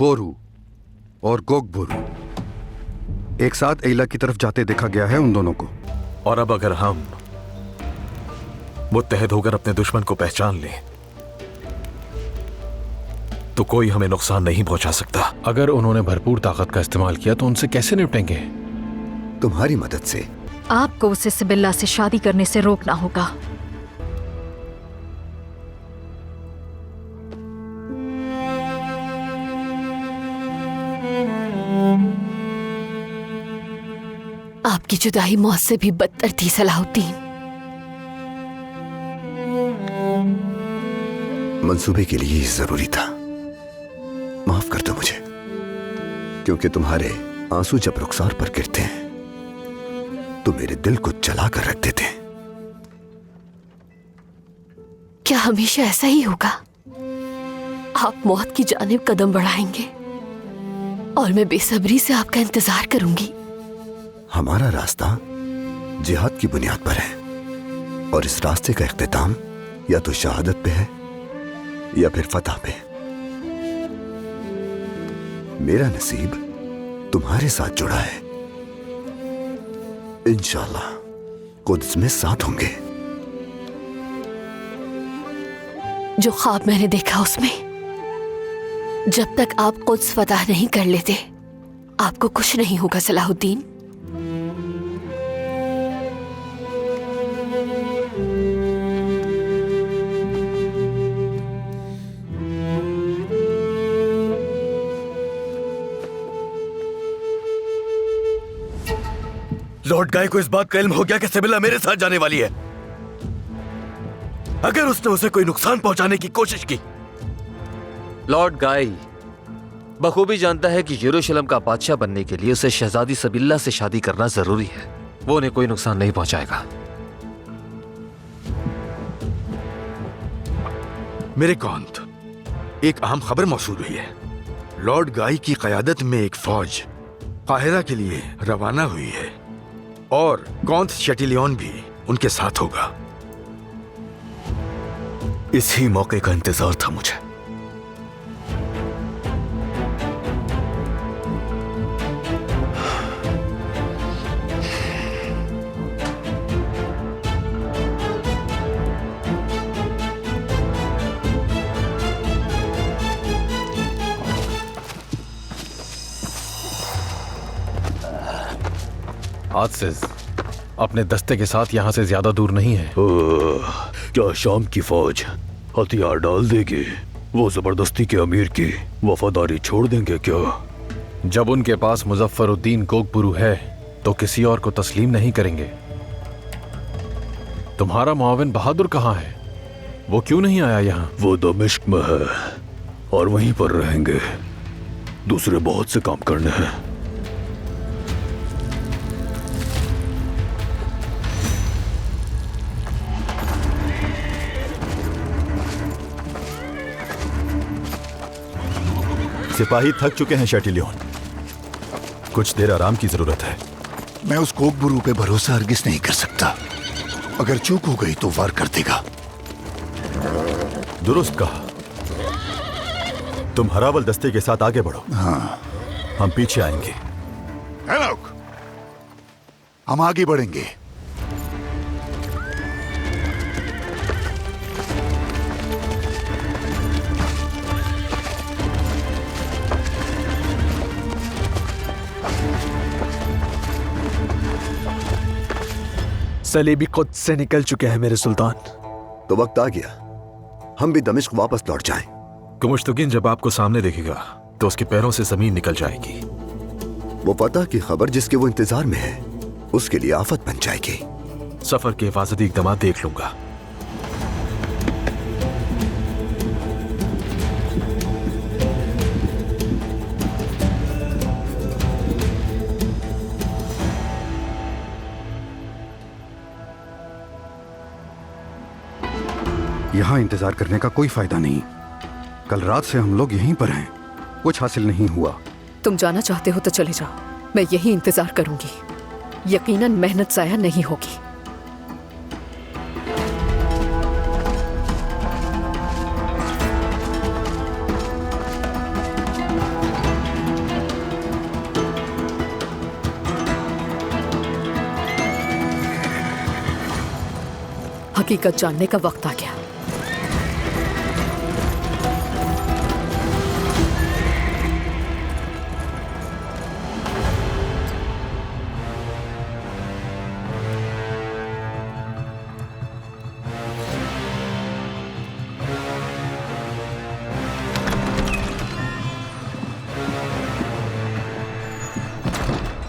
बोरू और गोगबुरू एक साथ एला की तरफ जाते देखा गया है उन दोनों को। और अब अगर हम मुत्तहद होकर अपने दुश्मन को पहचान लें तो कोई हमें नुकसान नहीं पहुंचा सकता। अगर उन्होंने भरपूर ताकत का इस्तेमाल किया तो उनसे कैसे निपटेंगे? तुम्हारी मदद से। आपको उसे सिबिल्ला से शादी करने से रोकना होगा। आपकी जुदाई मौत से भी बदतर थी सलाहुद्दीन। मंसूबे के लिए जरूरी था। माफ कर दो मुझे, क्योंकि तुम्हारे आंसू जब रुखसार पर गिरते हैं तो मेरे दिल को जला कर रख देते हैं। क्या हमेशा ऐसा ही होगा? आप मौत की जानिब कदम बढ़ाएंगे और मैं बेसब्री से आपका इंतजार करूंगी। हमारा रास्ता जिहाद की बुनियाद पर है और इस रास्ते का इख्तिताम या तो शहादत पे है या फिर फतह पे। मेरा नसीब तुम्हारे साथ जुड़ा है। इंशाअल्लाह कुद्स में साथ होंगे। जो ख्वाब मैंने देखा उसमें जब तक आप कुद्स फतह नहीं कर लेते आपको कुछ नहीं होगा सलाहुद्दीन। लॉर्ड गाय को इस बात का इल्म हो गया कि सिबिल्ला मेरे साथ जाने वाली है। अगर उसने उसे कोई नुकसान पहुंचाने की कोशिश की। लॉर्ड गाय बखूबी जानता है कि यरूशलेम का बादशाह बनने के लिए उसे शहजादी सिबिल्ला से शादी करना जरूरी है। वो उन्हें कोई नुकसान नहीं पहुंचाएगा। मेरे कौंत, एक अहम खबर मौसूल हुई है। लॉर्ड गाय की क़यादत में एक फौज काहिरा के लिए रवाना हुई है और कौंत शटिलियन भी उनके साथ होगा। इसी मौके का इंतजार था मुझे। आसिस अपने दस्ते के साथ यहाँ से ज्यादा दूर नहीं है। क्या शाम की फौज हथियार डाल देगी? वो जबरदस्ती के अमीर की वफादारी छोड़ देंगे क्या? जब उनके पास मुजफ्फरुद्दीन गोगबुरू है तो किसी और को तस्लीम नहीं करेंगे। तुम्हारा मुआविन बहादुर कहाँ है? वो क्यों नहीं आया यहाँ? वो दमिश्क में है और वहीं पर रहेंगे। दूसरे बहुत से काम करने हैं। सिपाही थक चुके हैं शटिलियन, कुछ देर आराम की जरूरत है। मैं उस गोगबुरू पे भरोसा हरगिज नहीं कर सकता। अगर चूक हो गई तो वार कर देगा। दुरुस्त कहा। तुम हरावल दस्ते के साथ आगे बढ़ो। हाँ, हम पीछे आएंगे। लोग, हम आगे बढ़ेंगे। सलीबी खुद से निकल चुके हैं मेरे सुल्तान। तो वक्त आ गया हम भी दमिश्क वापस लौट जाएं। कुमुश्तुगिन जब आपको सामने देखेगा तो उसके पैरों से जमीन निकल जाएगी। वो पता की खबर जिसके वो इंतजार में है उसके लिए आफत बन जाएगी। सफर के हिफाजती इक़दाम देख लूंगा। यहाँ इंतजार करने का कोई फायदा नहीं। कल रात से हम लोग यहीं पर हैं, कुछ हासिल नहीं हुआ। तुम जाना चाहते हो तो चले जाओ, मैं यही इंतजार करूंगी। यकीनन मेहनत जाया नहीं होगी। हकीकत जानने का वक्त आ गया।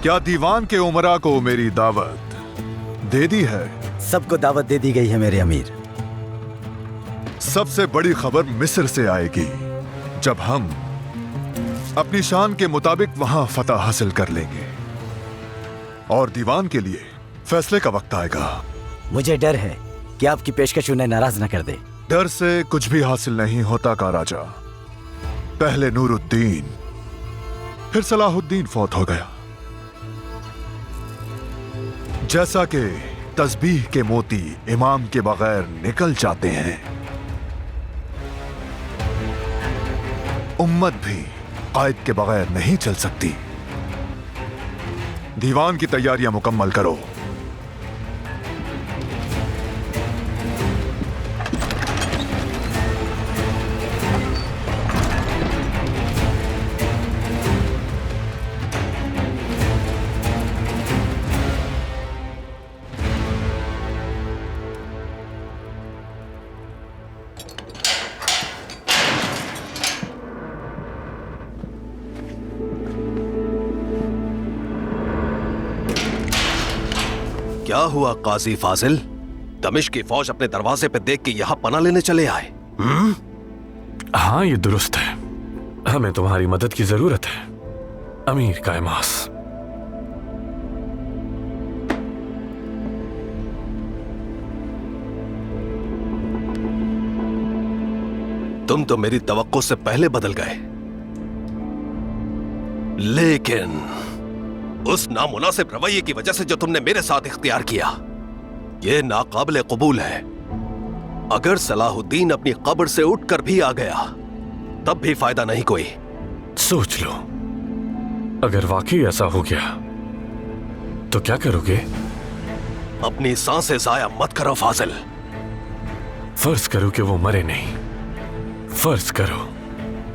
क्या दीवान के उमरा को मेरी दावत दे दी है? सबको दावत दे दी गई है मेरे अमीर। सबसे बड़ी खबर मिस्र से आएगी जब हम अपनी शान के मुताबिक वहां फतह हासिल कर लेंगे और दीवान के लिए फैसले का वक्त आएगा। मुझे डर है कि आपकी पेशकश उन्हें नाराज न कर दे। डर से कुछ भी हासिल नहीं होता का राजा। पहले नूरुद्दीन फिर सलाहुद्दीन फौत हो गया। जैसा कि तस्बीह के मोती इमाम के बगैर निकल जाते हैं, उम्मत भी कायद के बगैर नहीं चल सकती। दीवान की तैयारियां मुकम्मल करो। क्या हुआ काजी फाजिल? दमिश्क की फौज अपने दरवाजे पे देख के यहां पनाह लेने चले आए? हाँ, ये दुरुस्त है। हमें तुम्हारी मदद की जरूरत है अमीर कायमास। तुम तो मेरी तवक्को से पहले बदल गए, लेकिन उस नामुनासिब रवैये की वजह से जो तुमने मेरे साथ इख्तियार किया, यह नाकाबिले कबूल है। अगर सलाहुद्दीन अपनी कब्र से उठकर भी आ गया तब भी फायदा नहीं कोई। सोच लो, अगर वाकई ऐसा हो गया तो क्या करोगे? अपनी सांसें जाया मत करो फाजिल। फर्ज करो कि वो मरे नहीं। फर्ज करो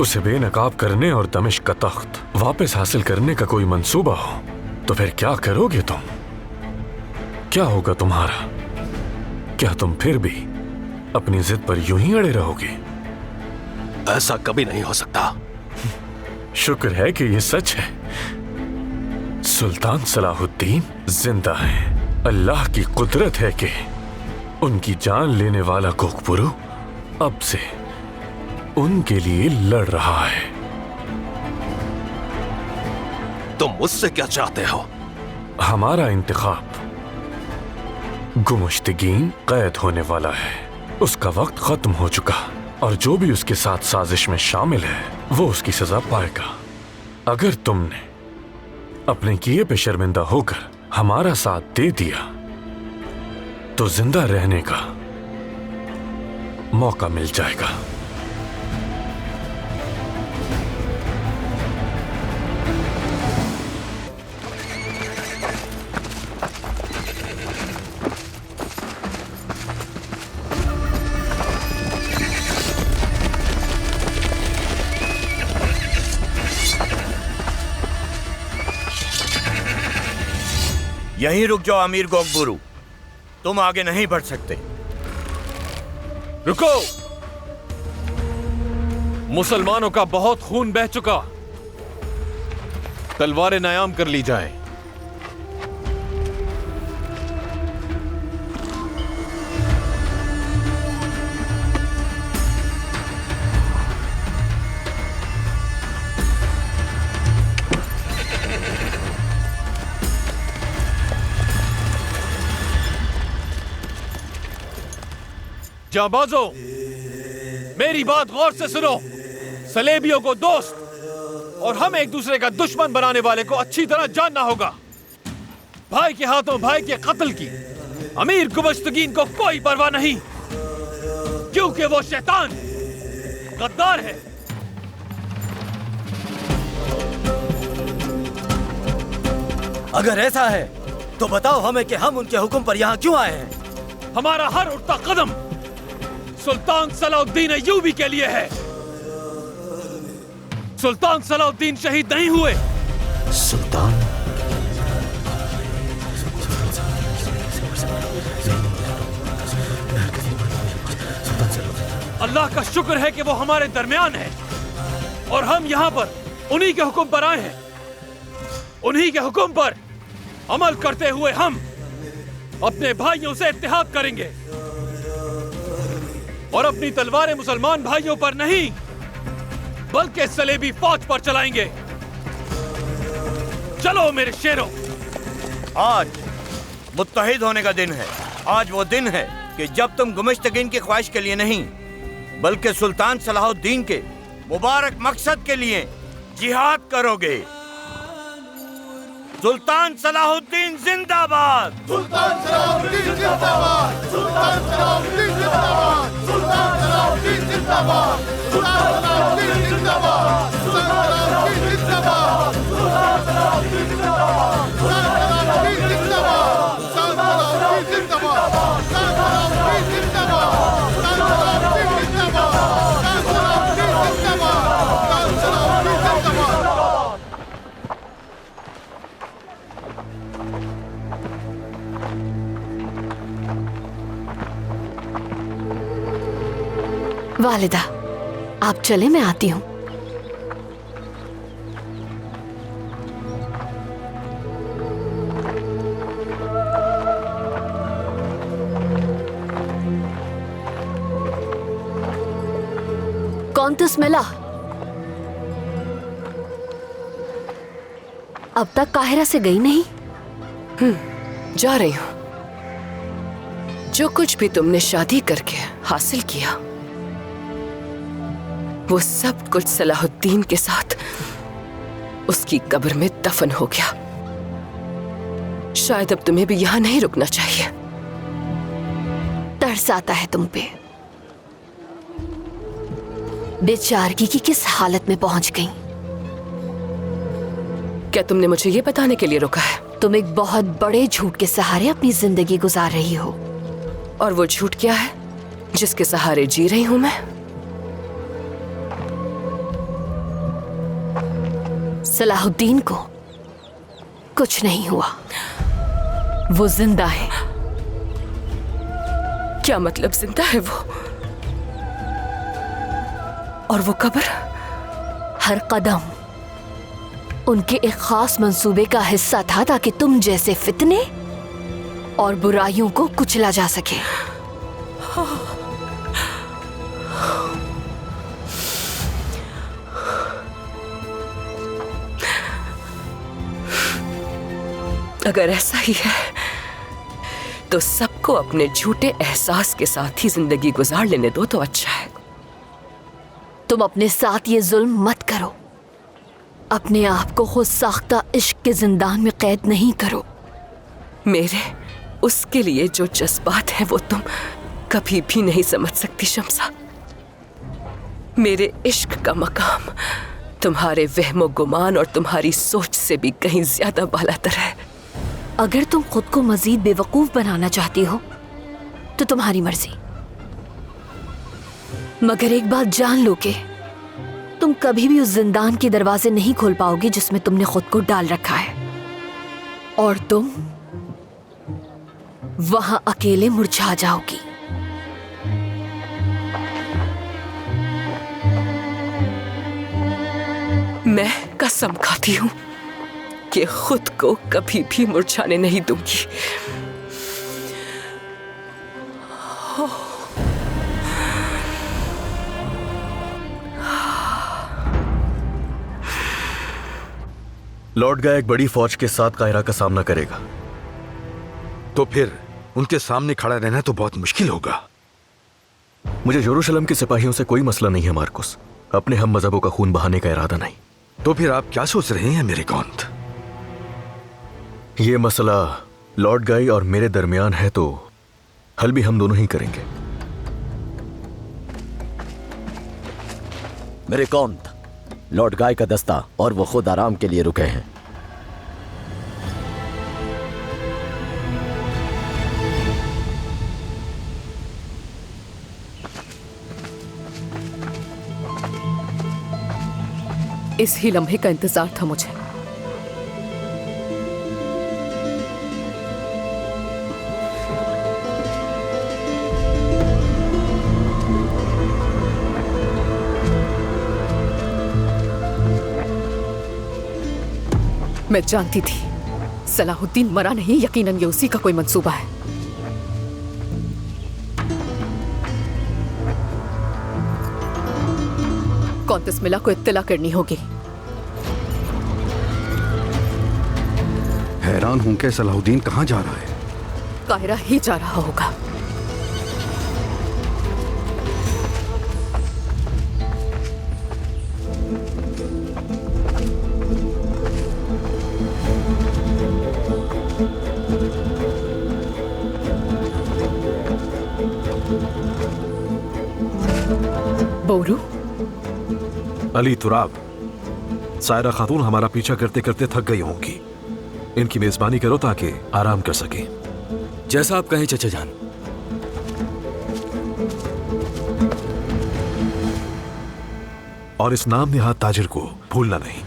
उसे बेनकाब करने और दमिश्क का तख्त वापस हासिल करने का कोई मंसूबा हो, तो फिर क्या करोगे तुम? क्या होगा तुम्हारा? क्या तुम फिर भी अपनी जिद पर यूं ही अड़े रहोगे? ऐसा कभी नहीं हो सकता। शुक्र है कि ये सच है। सुल्तान सलाहुद्दीन जिंदा है। अल्लाह की कुदरत है कि उनकी जान लेने वाला कोकपुरू अब से उनके लिए लड़ रहा है। तुम मुझसे क्या चाहते हो? हमारा इंतखाब गुमुश्तगीन कैद होने वाला है। उसका वक्त खत्म हो चुका और जो भी उसके साथ साजिश में शामिल है वो उसकी सजा पाएगा। अगर तुमने अपने किए पे शर्मिंदा होकर हमारा साथ दे दिया तो जिंदा रहने का मौका मिल जाएगा। यहीं रुक जाओ अमीर कोकबुरू, तुम आगे नहीं बढ़ सकते। रुको! मुसलमानों का बहुत खून बह चुका। तलवारें नायाम कर ली जाए। जाबाजो, मेरी बात गौर से सुनो। सलेबियों को दोस्त और हम एक दूसरे का दुश्मन बनाने वाले को अच्छी तरह जानना होगा। भाई के हाथों भाई के कत्ल की अमीर गुमुश्तगीन को कोई परवाह नहीं, क्योंकि वो शैतान गद्दार है। अगर ऐसा है तो बताओ हमें कि हम उनके हुक्म पर यहाँ क्यों आए हैं? हमारा हर उठता कदम सुल्तान सलाहुद्दीन अय्यूबी के लिए है। सुल्तान सलाहुद्दीन शहीद नहीं हुए। सुल्तान अल्लाह का शुक्र है कि वो हमारे दरमियान है और हम यहाँ पर उन्हीं के हुक्म पर आए हैं। उन्हीं के हुक्म पर अमल करते हुए हम अपने भाइयों से इत्तेहाद करेंगे और अपनी तलवारें मुसलमान भाइयों पर नहीं बल्कि सलेबी फौज पर चलाएंगे। चलो मेरे शेरों। आज मुत्तहिद होने का दिन है। आज वो दिन है कि जब तुम गुमिश्तगीन की ख्वाहिश के लिए नहीं बल्कि सुल्तान सलाहुद्दीन के मुबारक मकसद के लिए जिहाद करोगे। सुल्तान सलाहुद्दीन जिंदाबाद। सुल्तान सलाहुद्दीन जिंदाबाद। सुल्तान सलाहुद्दीन जिंदाबाद। सुल्तान सलाहुद्दीन जिंदाबाद। सुल्तान सलाहुद्दीन जिंदाबाद। सुल्तान सलाहुद्दीन जिंदाबाद। सुल्तान सलाहुद्दीन जिंदाबाद। सुल्तान सलाहुद्दीन जिंदाबाद। सुल्तान सलाहुद्दीन जिंदाबाद। सुल्तान सलाहुद्दीन जिंदाबाद। सुल्तान सलाहुद्दीन जिंदाबाद। सुल्तान सलाहुद्दीन जिंदाबाद। सुल्तान सलाहुद्दीन जिंदाबाद। वालिदा, आप चले, मैं आती हूँ। कौन तुस मिला? अब तक काहिरा से गई नहीं? जा रही हूँ। जो कुछ भी तुमने शादी करके हासिल किया वो सब कुछ सलाहुद्दीन के साथ उसकी कब्र में दफन हो गया। शायद अब तुम्हें भी यहां नहीं रुकना चाहिए। तरस आता है तुम पे। बेचारगी की किस हालत में पहुंच गई। क्या तुमने मुझे ये बताने के लिए रोका है? तुम एक बहुत बड़े झूठ के सहारे अपनी जिंदगी गुजार रही हो। और वो झूठ क्या है जिसके सहारे जी रही हूं मैं? सलाहुद्दीन को कुछ नहीं हुआ। वो जिंदा है। क्या मतलब जिंदा है वो? और वो कब्र? हर कदम उनके एक खास मंसूबे का हिस्सा था ताकि तुम जैसे फितने और बुराइयों को कुचला जा सके। अगर ऐसा ही है तो सबको अपने झूठे एहसास के साथ ही जिंदगी गुजार लेने दो तो अच्छा है। तुम अपने साथ ये जुल्म मत करो। अपने आप को खुद साख्ता इश्क के जिंदान में कैद नहीं करो। मेरे उसके लिए जो जज्बात है वो तुम कभी भी नहीं समझ सकती शम्सा। मेरे इश्क का मकाम तुम्हारे वहमो गुमान और तुम्हारी सोच से भी कहीं ज्यादा बालातर है। अगर तुम खुद को मजीद बेवकूफ बनाना चाहती हो तो तुम्हारी मर्जी, मगर एक बात जान लो कि तुम कभी भी उस जिंदान के दरवाजे नहीं खोल पाओगी जिसमें तुमने खुद को डाल रखा है, और तुम वहां अकेले मुरझा जाओगी। मैं कसम खाती हूं कि खुद को कभी भी मुरझाने नहीं दूंगी। लॉर्ड गाय एक बड़ी फौज के साथ काहिरा का सामना करेगा। तो फिर उनके सामने खड़ा रहना तो बहुत मुश्किल होगा। मुझे यरूशलेम के सिपाहियों से कोई मसला नहीं है मार्कुस। अपने हम मजहबों का खून बहाने का इरादा नहीं। तो फिर आप क्या सोच रहे हैं मेरे कौंत? ये मसला लॉर्ड गाय और मेरे दरमियान है तो हल भी हम दोनों ही करेंगे। मेरे कौंत, लॉर्ड गाय का दस्ता और वो खुद आराम के लिए रुके हैं। इस ही लम्हे का इंतजार था मुझे। मैं जानती थी सलाहुद्दीन मरा नहीं, यकीनन ये उसी का कोई मंसूबा है। कौंतस मिला को इत्तला करनी होगी। हैरान हूं कि सलाहुद्दीन कहां जा रहा है। काहिरा ही जा रहा होगा। बोरू, अली तुराब, सायरा खातून हमारा पीछा करते करते थक गई होंगी। इनकी मेजबानी करो ताकि आराम कर सके। जैसा आप कहें चचा जान। और इस नाम निहाद ताजिर को भूलना नहीं।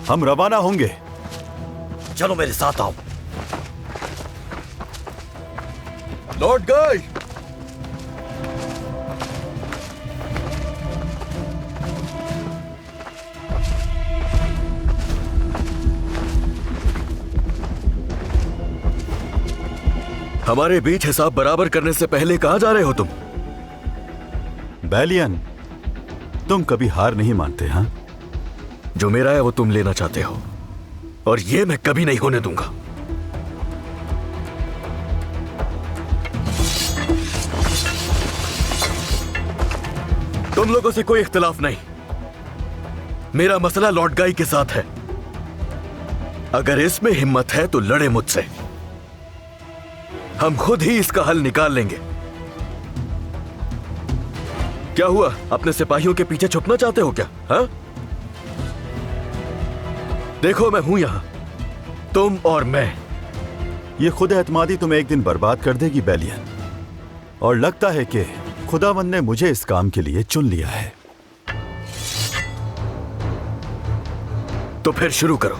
हम रवाना होंगे। चलो मेरे साथ आओ। लॉर्ड गाय, हमारे बीच हिसाब बराबर करने से पहले कहां जा रहे हो तुम? बैलियन, तुम कभी हार नहीं मानते। हाँ, जो मेरा है वो तुम लेना चाहते हो, और ये मैं कभी नहीं होने दूंगा। तुम लोगों से कोई इख्तिलाफ नहीं। मेरा मसला लॉर्ड गाई के साथ है। अगर इसमें हिम्मत है तो लड़े मुझसे। हम खुद ही इसका हल निकाल लेंगे। क्या हुआ, अपने सिपाहियों के पीछे छुपना चाहते हो क्या? हाँ, देखो मैं हूं यहां, तुम और मैं। ये खुद एतमादी तुम्हें एक दिन बर्बाद कर देगी बैलियन, और लगता है कि खुदावंद ने मुझे इस काम के लिए चुन लिया है। तो फिर शुरू करो।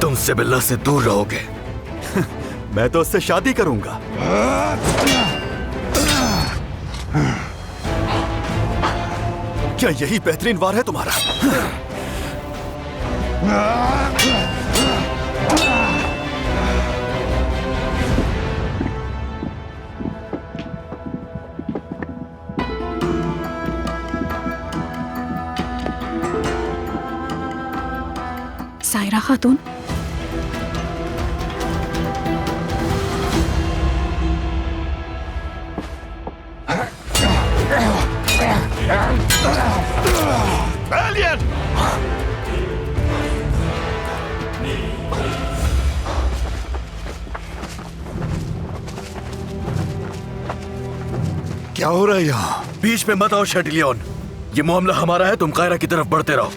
तुम सिबिल्ला से दूर रहोगे। मैं तो उससे शादी करूंगा। क्या यही बेहतरीन वार है तुम्हारा? सायरा खातून, बैलियन! क्या हो रहा है यहाँ? बीच में मत आओ शेटिलियन, ये मामला हमारा है। तुम कायरा की तरफ बढ़ते रहो।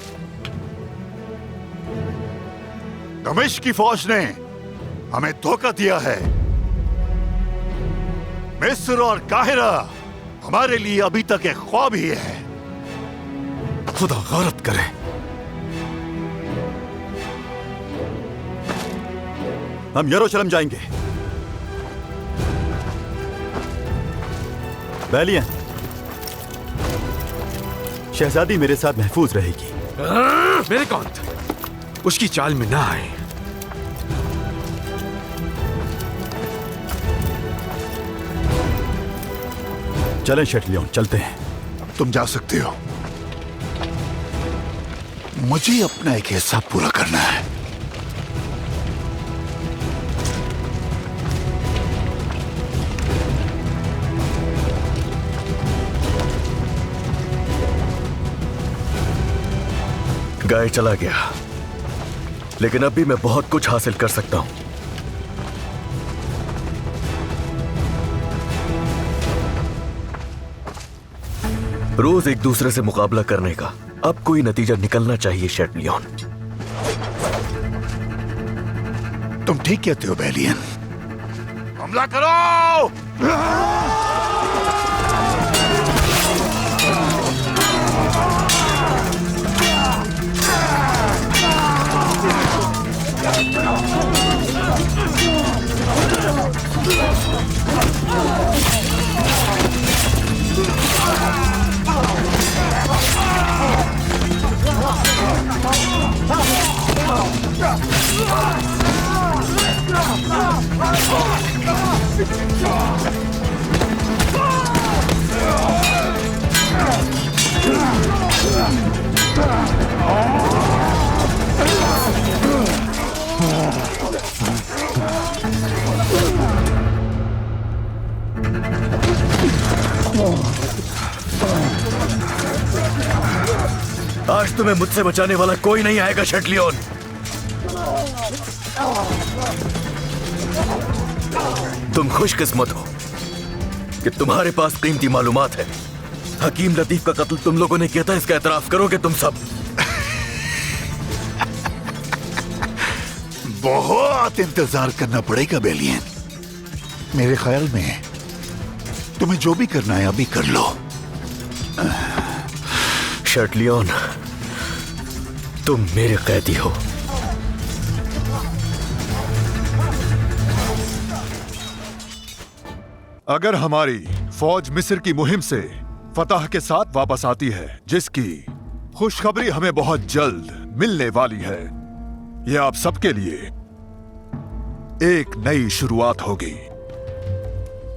दमिश्क की फौज ने हमें धोखा दिया है। मिस्र और काहिरा हमारे लिए अभी तक एक ख्वाब ही है। खुदा गौरत करे। हम यरूशलेम जाएंगे। बैलियन, शहजादी मेरे साथ महफूज रहेगी। मेरे कौंत, उसकी चाल में ना आए। चलें शेटिलियन, चलते हैं। तुम जा सकते हो। मुझे अपना एक हिस्सा पूरा करना है। गाय चला गया, लेकिन अब भी मैं बहुत कुछ हासिल कर सकता हूं। रोज एक दूसरे से मुकाबला करने का अब कोई नतीजा निकलना चाहिए शेटलियन। तुम ठीक कहते हो बेलियन। हमला करो! आज तुम्हें मुझसे बचाने वाला कोई नहीं आएगा शेटलियन। तुम खुशकिस्मत हो कि तुम्हारे पास कीमती मालूमात है। हकीम लतीफ का कत्ल तुम लोगों ने किया था, इसका एतराफ करोगे तुम सब। बहुत इंतजार करना पड़ेगा बेलियन। मेरे ख्याल में तुम्हें जो भी करना है अभी कर लो। शेटलियन, तुम मेरे कैदी हो। अगर हमारी फौज मिस्र की मुहिम से फतह के साथ वापस आती है, जिसकी खुशखबरी हमें बहुत जल्द मिलने वाली है, यह आप सबके लिए एक नई शुरुआत होगी।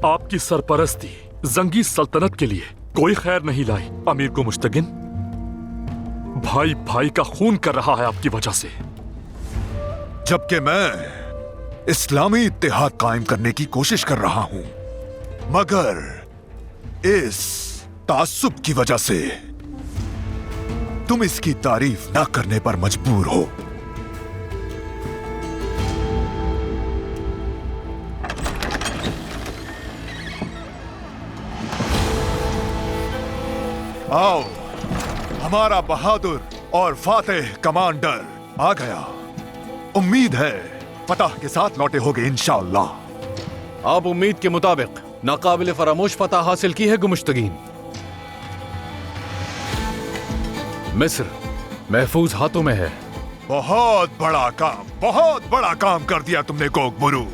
आपकी सरपरस्ती जंगी सल्तनत के लिए कोई खैर नहीं लाई अमीर को मुश्तगिन। भाई भाई का खून कर रहा है आपकी वजह से, जबकि मैं इस्लामी इत्तेहाद कायम करने की कोशिश कर रहा हूं, मगर इस तासुब की वजह से तुम इसकी तारीफ ना करने पर मजबूर हो। आओ, हमारा बहादुर और फातेह कमांडर आ गया। उम्मीद है फतह के साथ लौटे होगे इंशाअल्लाह। आप उम्मीद के मुताबिक नाकाबिल फरामोश फतह हासिल की है गुमुश्तगीन। मिस्र महफूज हाथों में है। बहुत बड़ा काम कर दिया तुमने गोगमुरू।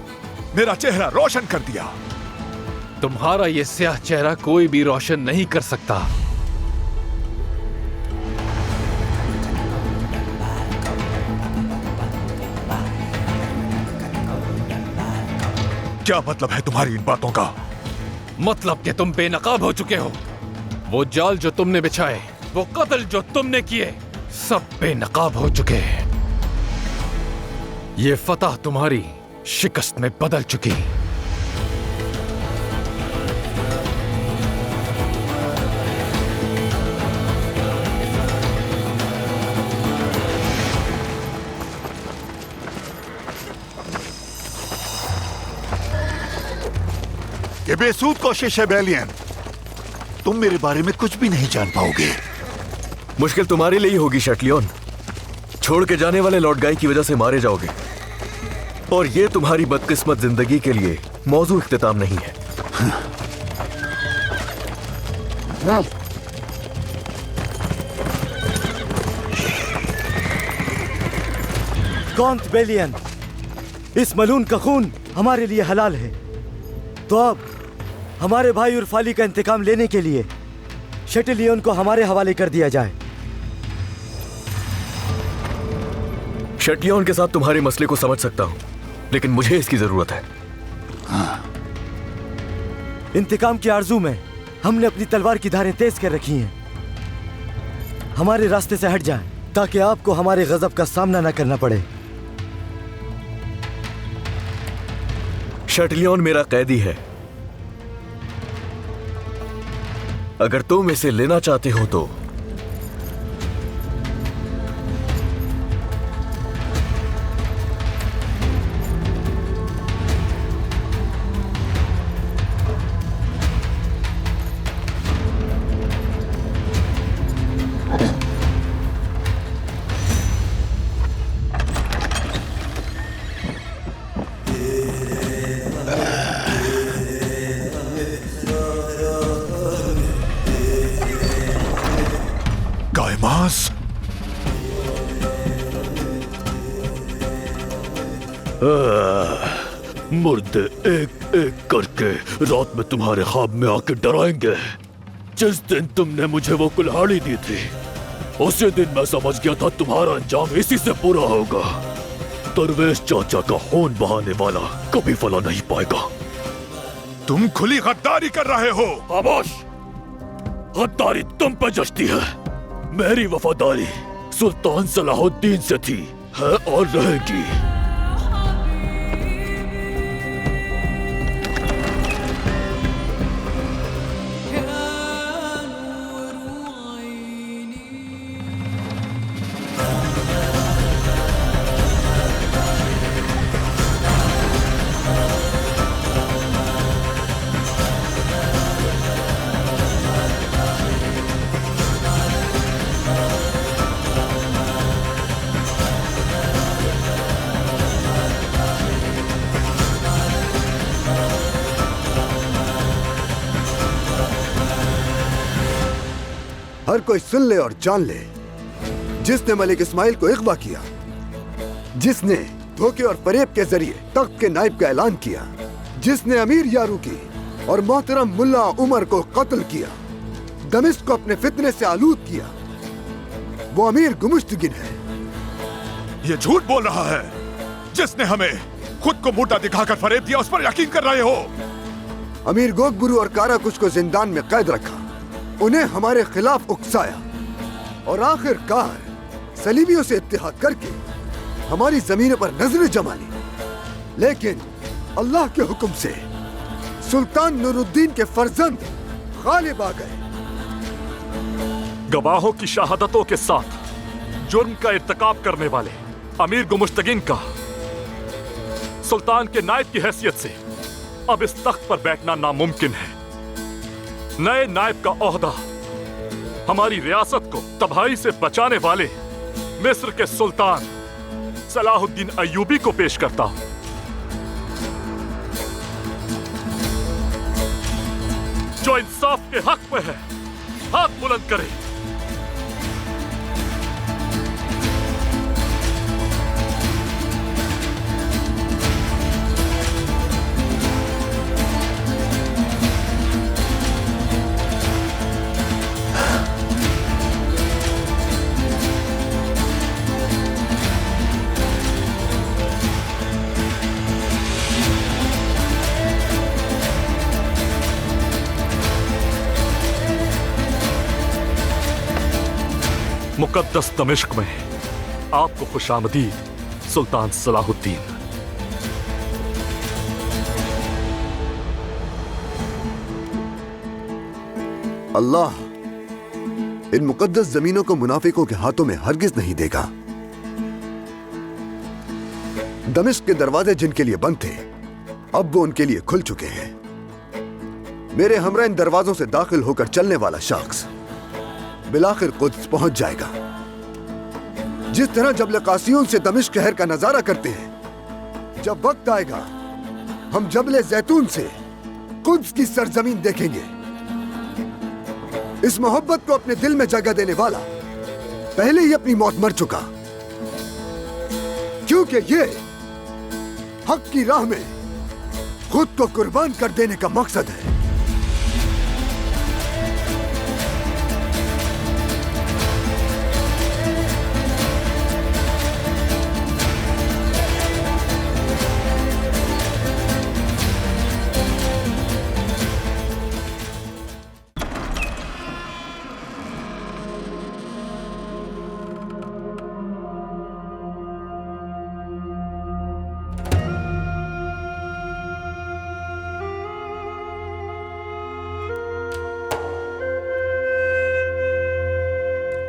मेरा चेहरा रोशन कर दिया। तुम्हारा ये स्याह चेहरा कोई भी रोशन नहीं कर सकता। क्या मतलब है तुम्हारी इन बातों का? मतलब कि तुम बेनकाब हो चुके हो। वो जाल जो तुमने बिछाए, वो कत्ल जो तुमने किए, सब बेनकाब हो चुके हैं। ये फतह तुम्हारी शिकस्त में बदल चुकी। ये बेसूद कोशिश है बेलियन। तुम मेरे बारे में कुछ भी नहीं जान पाओगे। मुश्किल तुम्हारे लिए ही होगी शेटलियन। छोड़ के जाने वाले लॉर्ड गाई की वजह से मारे जाओगे, और ये तुम्हारी बदकिस्मत जिंदगी के लिए मौजू इख्तिताम नहीं है। कौंत बेलियन, इस मलून का खून हमारे लिए हलाल है, तो अब हमारे भाई उर्फाली का इंतकाम लेने के लिए शेटलियन को हमारे हवाले कर दिया जाए। शेटलियन के साथ तुम्हारे मसले को समझ सकता हूं, लेकिन मुझे इसकी जरूरत है। इंतकाम की आरजू में हमने अपनी तलवार की धारें तेज कर रखी हैं। हमारे रास्ते से हट जाएं, ताकि आपको हमारे गजब का सामना न करना पड़े। शटलियन मेरा कैदी है। अगर तुम इसे लेना चाहते हो तो मुर्दे एक एक करके रात में तुम्हारे ख्वाब में आके डराएंगे। जिस दिन तुमने मुझे वो कुल्हाड़ी दी थी, उसी दिन मैं समझ गया था तुम्हारा अंजाम इसी से पूरा होगा। दरवेश चाचा का खून बहाने वाला कभी फला नहीं पाएगा। तुम खुली गद्दारी कर रहे हो। खामोश! गद्दारी तुम पे जचती है। मेरी वफादारी सुल्तान सलाहुद्दीन से थी, है और रहेगी। हर कोई सुन ले और जान ले, जिसने मलिक इस्माइल को इग़वा किया, जिसने धोखे और फरेब के जरिए तख्त के नायब का ऐलान किया, जिसने अमीर यारू की और मोहतरम मुल्ला उमर को कत्ल किया, दमिश्क को अपने फितने से आलूद किया, वो अमीर गुमुश्तगिन है। ये झूठ बोल रहा है। जिसने हमें खुद को मोटा दिखाकर फरेब दिया, उस पर यकीन कर रहे हो। अमीर गोगबुरु और काराकुश को जिंदान में कैद रखा, उन्हें हमारे खिलाफ उकसाया और आखिरकार सलीबियों से इत्तेहाद करके हमारी जमीनों पर नजरें जमा ली। लेकिन अल्लाह के हुक्म से सुल्तान नूरुद्दीन के फर्जंद गालिब आ गए। गवाहों की शहादतों के साथ जुर्म का इर्तिकाब करने वाले अमीर गुमुश्तगिन का सुल्तान के नायब की हैसियत से अब इस तख्त पर बैठना नामुमकिन है। नए नायब का ओहदा हमारी रियासत को तबाही से बचाने वाले मिस्र के सुल्तान सलाहुद्दीन अय्यूबी को पेश करता हूं। जो इंसाफ के हक में है, हाथ बुलंद करे। मुकद्दस दमिश्क में आपको खुशामदीद सुल्तान सलाहुद्दीन। अल्लाह इन मुकद्दस जमीनों को मुनाफिकों के हाथों में हरगिज नहीं देगा। दमिश्क के दरवाजे जिनके लिए बंद थे, अब वो उनके लिए खुल चुके हैं। मेरे हमरा इन दरवाजों से दाखिल होकर चलने वाला शख्स बिलाखिर कुद्स पहुंच जाएगा। जिस तरह जबल कासियून से दमिश्क शहर का नजारा करते हैं, जब वक्त आएगा हम जबल जैतून से कुद्स की सरजमीन देखेंगे। इस मोहब्बत को अपने दिल में जगह देने वाला पहले ही अपनी मौत मर चुका, क्योंकि ये हक की राह में खुद को कुर्बान कर देने का मकसद है।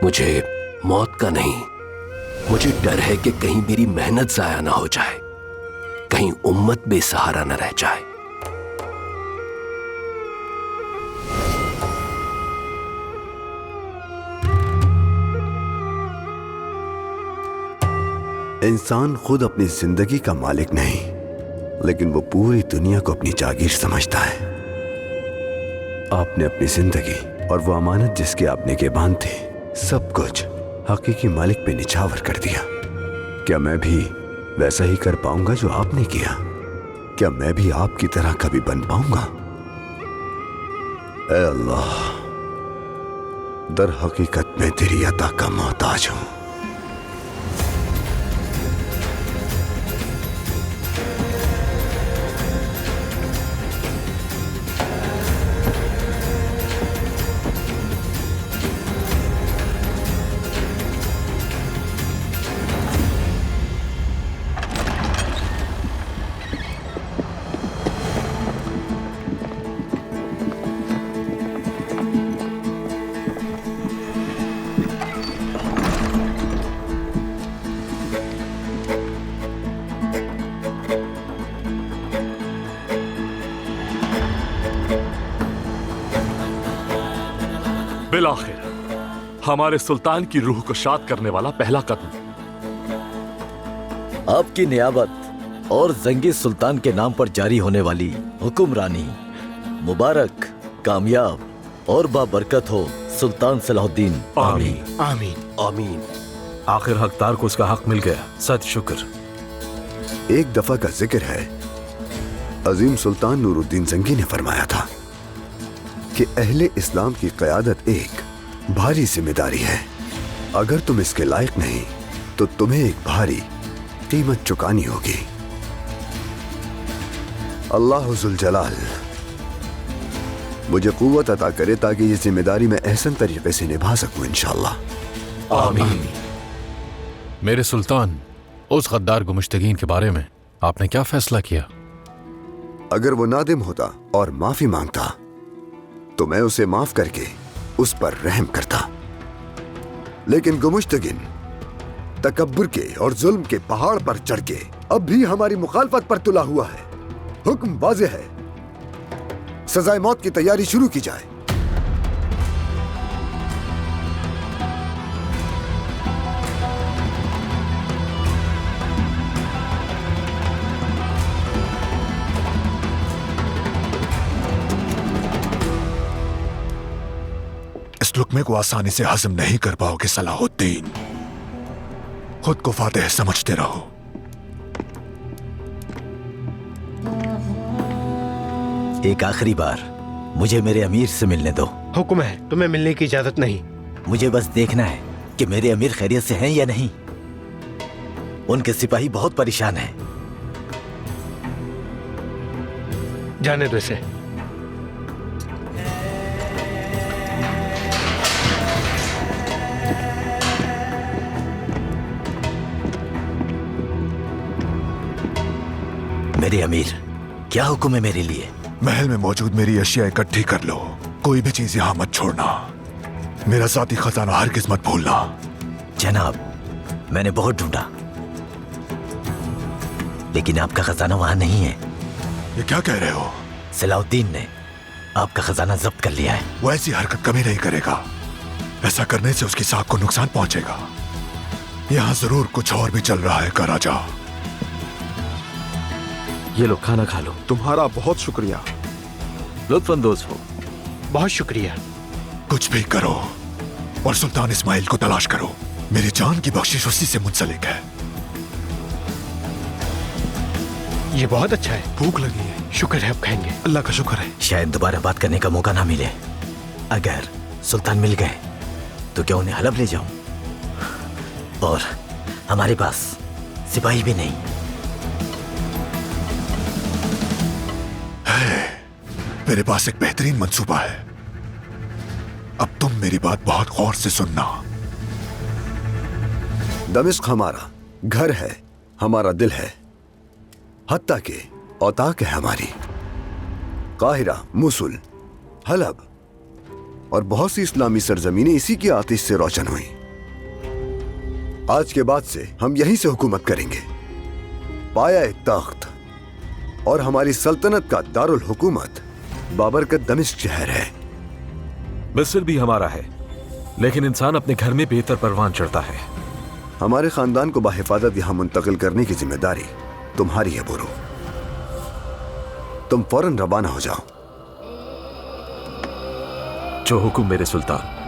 मुझे मौत का नहीं, मुझे डर है कि कहीं मेरी मेहनत जाया ना हो जाए, कहीं उम्मत बेसहारा न रह जाए। इंसान खुद अपनी जिंदगी का मालिक नहीं, लेकिन वो पूरी दुनिया को अपनी जागीर समझता है। आपने अपनी जिंदगी और वो अमानत जिसके आप निगहबान थे, सब कुछ हकीकी मालिक पे निछावर कर दिया। क्या मैं भी वैसा ही कर पाऊंगा जो आपने किया? क्या मैं भी आपकी तरह कभी बन पाऊंगा? ऐ अल्लाह, दर हकीकत मैं तेरी अता का मोहताज हूं। बिलाखिर हमारे सुल्तान की रूह को शाद करने वाला पहला कदम। आपकी नियाबत और जंगी सुल्तान के नाम पर जारी होने वाली हुक्मरानी मुबारक, कामयाब और बाबरकत हो सुल्तान सलाहुद्दीन। आमीन आमीन आमीन। आखिर हकदार को उसका हक मिल गया, सद शुक्र। एक दफा का जिक्र है, अजीम सुल्तान नूरुद्दीन जंगी ने फरमाया था कि अहले इस्लाम की क़यादत एक भारी जिम्मेदारी है। अगर तुम इसके लायक नहीं तो तुम्हें एक भारी कीमत चुकानी होगी। अल्लाह जुल जलाल मुझे कुव्वत अता करे ताकि ये जिम्मेदारी मैं एहसन तरीके से निभा सकूं इंशाअल्लाह। आमीन। मेरे सुल्तान, उस गद्दार गुमुश्तगीन के बारे में आपने क्या फैसला किया? अगर वो नादिम होता और माफी मांगता तो मैं उसे माफ करके उस पर रहम करता, लेकिन गुमुश्तगिन तकब्बुर के और जुल्म के पहाड़ पर चढ़ के अब भी हमारी मुखालफत पर तुला हुआ है। हुक्म वाज़ेह है, सजाए मौत की तैयारी शुरू की जाए। इस लुक्मे को आसानी से हजम नहीं कर पाओगे सलाहुद्दीन। खुद को फातेह समझते रहो। एक आखिरी बार मुझे मेरे अमीर से मिलने दो। हुक्म है, तुम्हें मिलने की इजाजत नहीं। मुझे बस देखना है कि मेरे अमीर खैरियत से हैं या नहीं। उनके सिपाही बहुत परेशान हैं। जाने दो इसे। मेरे अमीर, क्या हुक्म है मेरे लिए? महल में मौजूद मेरी अशिया इकट्ठी कर लो। कोई भी चीज यहां मत छोड़ना। मेरा जाती खजाना हरगिज मत भूलना। जनाब, मैंने बहुत ढूंढा, लेकिन आपका खजाना वहां नहीं है। ये क्या कह रहे हो? सलाहुद्दीन ने आपका खजाना जब्त कर लिया है। वो ऐसी हरकत कभी नहीं करेगा। ऐसा करने से उसकी साख को नुकसान पहुंचेगा। यहां जरूर कुछ और भी चल रहा है कराजा। ये लो, खाना खा लो। तुम्हारा बहुत शुक्रिया। लुत्फअंदोज हो। बहुत शुक्रिया। कुछ भी करो और सुल्तान इस्माइल को तलाश करो। मेरी जान की बख्शिश उसी से मुंसलिक है। ये बहुत अच्छा है। भूख लगी है। शुक्र है, अब खाएंगे। अल्लाह का शुक्र है। शायद दोबारा बात करने का मौका ना मिले। अगर सुल्तान मिल गए तो क्या उन्हें हलब ले जाऊं? और हमारे पास सिपाही भी नहीं। मेरे पास एक बेहतरीन मंसूबा है। अब तुम मेरी बात बहुत गौर से सुनना। दमिश्क हमारा घर है, हमारा दिल है, हत्ता के औताक है हमारी। काहिरा, मुसुल, हलब और बहुत सी इस्लामी सरजमीनें इसी की आतिश से रोशन हुई। आज के बाद से हम यहीं से हुकूमत करेंगे। पाया एक तख्त और हमारी सल्तनत का दारुल हुकूमत बाबर का दमिश्क शहर है। मिस्र भी हमारा है, लेकिन इंसान अपने घर में बेहतर परवान चढ़ता है। हमारे खानदान को बाहिफाजत यहां मुंतकिल करने की जिम्मेदारी तुम्हारी है बुरो। तुम फौरन रवाना हो जाओ। जो हुक्म मेरे सुल्तान।